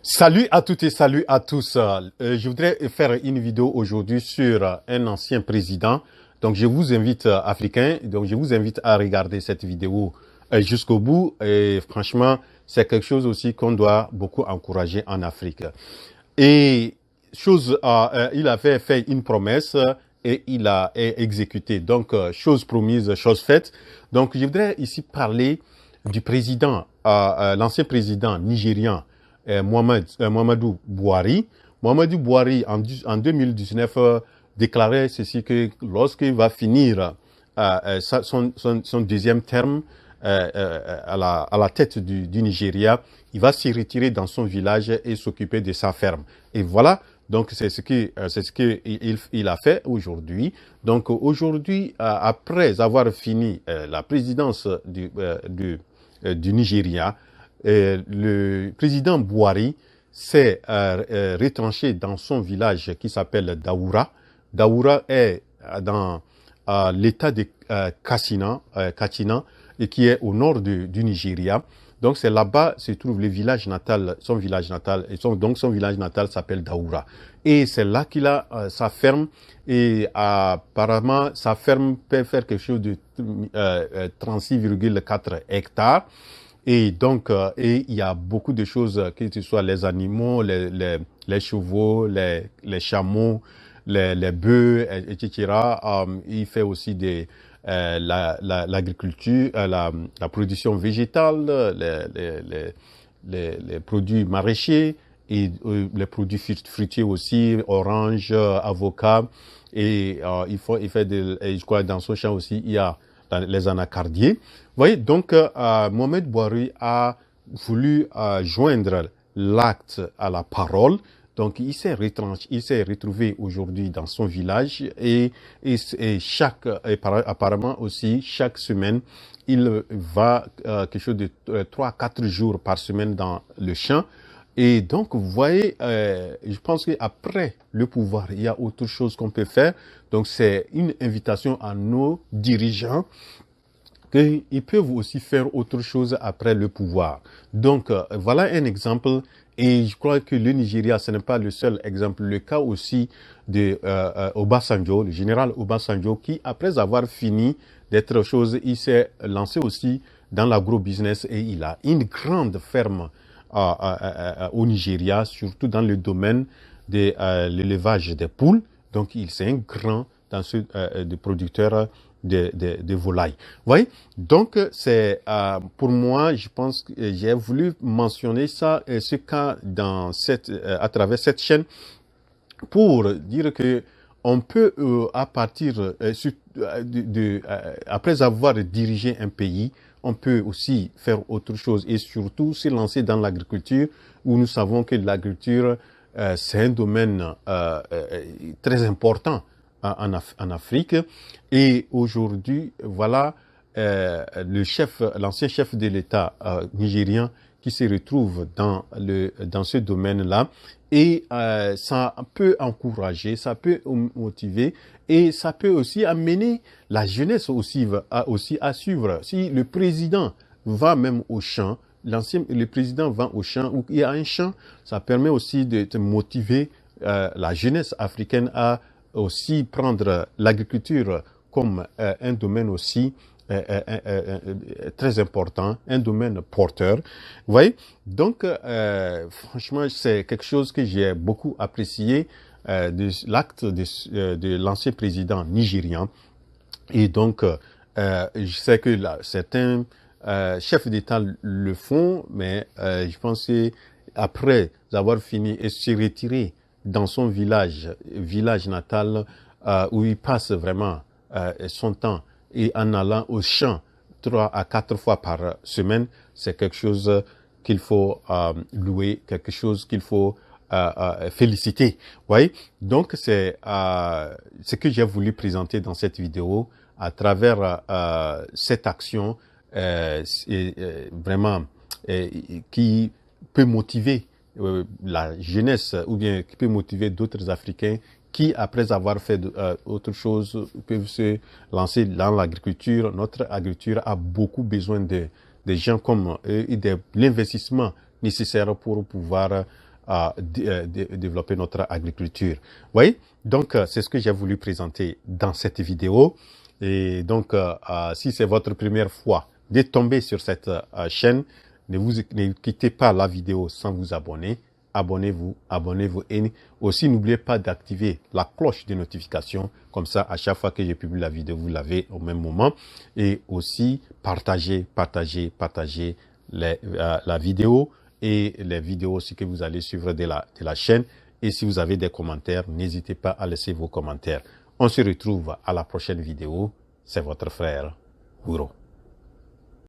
Salut à toutes et salut à tous. Je voudrais faire une vidéo aujourd'hui sur un ancien président. Donc, je vous invite, Africains, donc je vous invite à regarder cette vidéo jusqu'au bout. Et franchement, c'est quelque chose aussi qu'on doit beaucoup encourager en Afrique. Et il avait fait une promesse et il a exécuté. Donc, chose promise, chose faite. Donc, je voudrais ici parler du président, l'ancien président nigérian, Mohamedou Buhari. Mohamedou Buhari, en 2019, déclarait ceci que lorsqu'il va finir son deuxième terme à la tête du Nigeria, il va s'y retirer dans son village et s'occuper de sa ferme. Et voilà, donc c'est ce que il a fait aujourd'hui. Donc aujourd'hui, après avoir fini la présidence du Nigeria, le président Buhari s'est retranché dans son village qui s'appelle Daoura. Daoura est dans l'état de Katsina, et qui est au nord du Nigeria. Donc c'est là-bas se trouve le village natal, son village natal, donc son village natal s'appelle Daoura. Et c'est là qu'il a sa ferme, et apparemment sa ferme peut faire quelque chose de 36,4 hectares. Et donc, et il y a beaucoup de choses, que ce soit les animaux, les chevaux, les chameaux, les bœufs, etc. Il fait aussi l'agriculture, la production végétale, les produits maraîchers et les produits fruitiers aussi, oranges, avocats. Et il fait je crois dans son champ aussi, il y a les anacardiers. Vous voyez, donc Mohamed Buhari a voulu joindre l'acte à la parole. Donc il s'est retrouvé aujourd'hui dans son village et apparemment aussi chaque semaine, il va quelque chose de 3-4 jours par semaine dans le champ. Et donc, vous voyez, je pense qu'après le pouvoir, il y a autre chose qu'on peut faire. Donc, c'est une invitation à nos dirigeants qu'ils peuvent aussi faire autre chose après le pouvoir. Donc, voilà un exemple. Et je crois que le Nigeria, ce n'est pas le seul exemple. Le cas aussi de Obasanjo, le général Obasanjo, qui, après avoir fini d'être chose, il s'est lancé aussi dans l'agro-business et il a une grande ferme au Nigeria, surtout dans le domaine de l'élevage des poules. Donc, c'est un grand de producteur de volailles. Vous voyez? Donc, c'est pour moi, je pense que j'ai voulu mentionner ça, ce cas à travers cette chaîne, pour dire que on peut, à partir après avoir dirigé un pays, on peut aussi faire autre chose et surtout se lancer dans l'agriculture, où nous savons que l'agriculture, c'est un domaine très important en Afrique. Et aujourd'hui, voilà l'ancien chef de l'État nigérien qui se retrouve dans ce domaine-là. Et ça peut encourager, ça peut motiver et ça peut aussi amener la jeunesse aussi à suivre. Si le président va même au champ, le président va au champ où il y a un champ, ça permet aussi de motiver la jeunesse africaine à aussi prendre l'agriculture comme un domaine aussi très important, un domaine porteur. Vous voyez? Donc, franchement, c'est quelque chose que j'ai beaucoup apprécié de l'acte de l'ancien président nigérian. Et donc, je sais que certains chefs d'État le font, mais je pense qu'après avoir fini et se retirer dans son village natal, où il passe vraiment son temps, et en allant au champ 3 à 4 fois par semaine, c'est quelque chose qu'il faut louer, quelque chose qu'il faut féliciter. Vous voyez? Donc, c'est ce que j'ai voulu présenter dans cette vidéo à travers cette action vraiment qui peut motiver la jeunesse ou bien qui peut motiver d'autres Africains qui, après avoir fait autre chose, peuvent se lancer dans l'agriculture. Notre agriculture a beaucoup besoin de gens comme eux et de l'investissement nécessaire pour pouvoir développer notre agriculture. Vous voyez? Donc, c'est ce que j'ai voulu présenter dans cette vidéo. Et donc, si c'est votre première fois de tomber sur cette chaîne, ne quittez pas la vidéo sans vous abonner. Abonnez-vous et aussi n'oubliez pas d'activer la cloche de notification. Comme ça, à chaque fois que je publie la vidéo, vous l'avez au même moment. Et aussi, partagez la vidéo et les vidéos aussi que vous allez suivre de la chaîne. Et si vous avez des commentaires, n'hésitez pas à laisser vos commentaires. On se retrouve à la prochaine vidéo. C'est votre frère, Wuro.